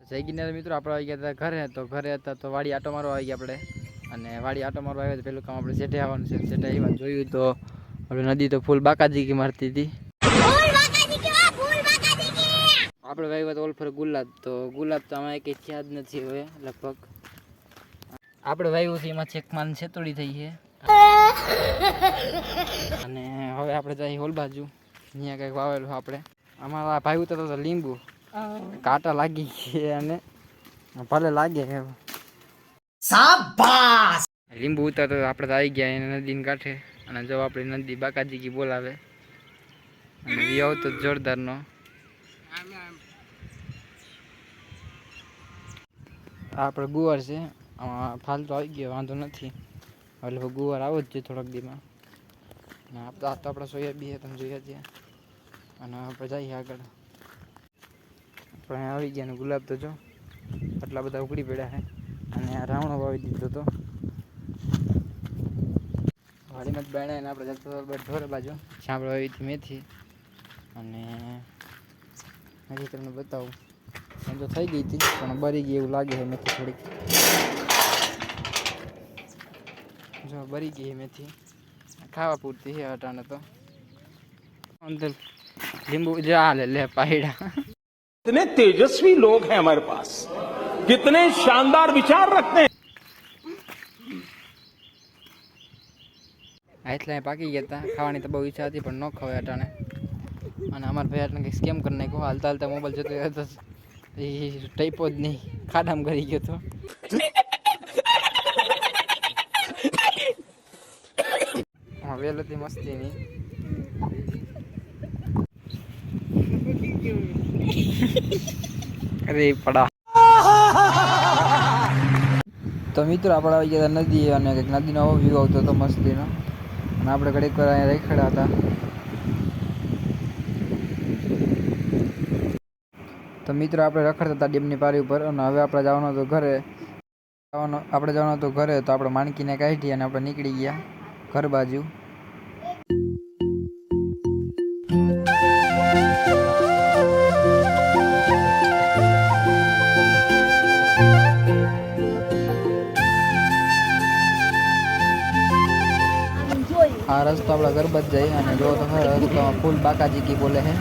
જય ગિરનાર મિત્રો આપણે આવી ગયા હતા ઘરે, તો ઘરે હતા તો વાડી આટો મારવા આવી ગયા આપણે. અને વાડી આટો મારવા આવ્યા તો પેલું કામ આપણે સેઠે આવવાનું છે. સેઠે આવ્યા જોયું તો આપણે નદી તો ફૂલ બાકાજી કી મારતી હતી. આપણે વાવ્યા તો ઓલફર ગુલાબ, તો ગુલાબ તો આમાં કંઈ થયા જ નથી હવે લગભગ. આપણે વાવ્યું છે એમાં ચેકમાન છેતોડી થઈ છે. અને હવે આપણે જઈએ હોલ બાજુ, અહીંયા કંઈક વાવેલું આપણે. અમારા ભાઈ ઉતરતો તો લીંબુ, કાંટા લાગી ગયા અને ભલે લાગે શાબાશ. લીંબુ ઉતરતો આપણે તો આવી ગયા એને નદીને કાંઠે. અને જો આપણી નદી બાકાજી કી બોલાવે અને વ્યવ તો જોરદારનો. આપણે ગુવાર છે, આમાં ફાલ તો આવી ગયો, વાંધો નથી. એટલે ગુવાર આવો જ છે થોડાક દીમાં. અને આ તો આપણા સોયાબીન તમે જોયા છે. અને આપણે જઈએ આગળ. આપણે આવી ગયા ને ગુલાબ તો જો આટલા બધા ઉગડી પડ્યા છે. અને આ રાવણો વાવી દીધો તો વાડીમાં જ બેણાઈને આપણે જતો ઢોર બાજુ જ્યાં આપણે વાવી હતી મેથી. અને મેથી તમને બતાવું, એમ તો થઈ ગઈ હતી પણ બરી ગઈ એવું લાગે છે મેથી થોડીક. જો બરી ગઈ મેથી, ખાવા પૂરતી છે અટાણે તો. અંદર લીંબુ જા ले पाहिड़ा. कितने तेजस्वी लोग हैं हमारे पास, कितने शानदार विचार रखते हैं. એટલા પાકી ગયા હતા, ખાવાની તો બહુ ઈચ્છા હતી પણ ન ખવાય અટાણે. અને અમારા ભાઈ આટલે કંઈક સ્કેમ કરી નાખ્યો, હાલતા હાલતા મોબાઈલ જતો હતો એ ટાઈપો જ નહીં, ખાડામાં કરી ગયો હતો. હા વેલ હતી મસ્તી ની. અરે પડા. તો મિત્રો આપણે આવી ગયા નદી, અને કંઈક નદીનો આવો વ્યૂ આવતો હતો મસ્તીનો. અને આપણે ઘડીક વાર અહીંયા રેખડા હતા. તો મિત્રો આપણે રખડતા હતા ડેમની પારી ઉપર. અને હવે આપણે જવાનું હતું ઘરે. આપણે જવાનું હતું ઘરે, તો આપણે માણકીને કાઢી અને આપણે નીકળી ગયા ઘર બાજુ. આ રસ્તો આપણા ઘર બાદ જાય. અને જો તો રસ્તામાં ફૂલ બાકાજી કી બોલે છે.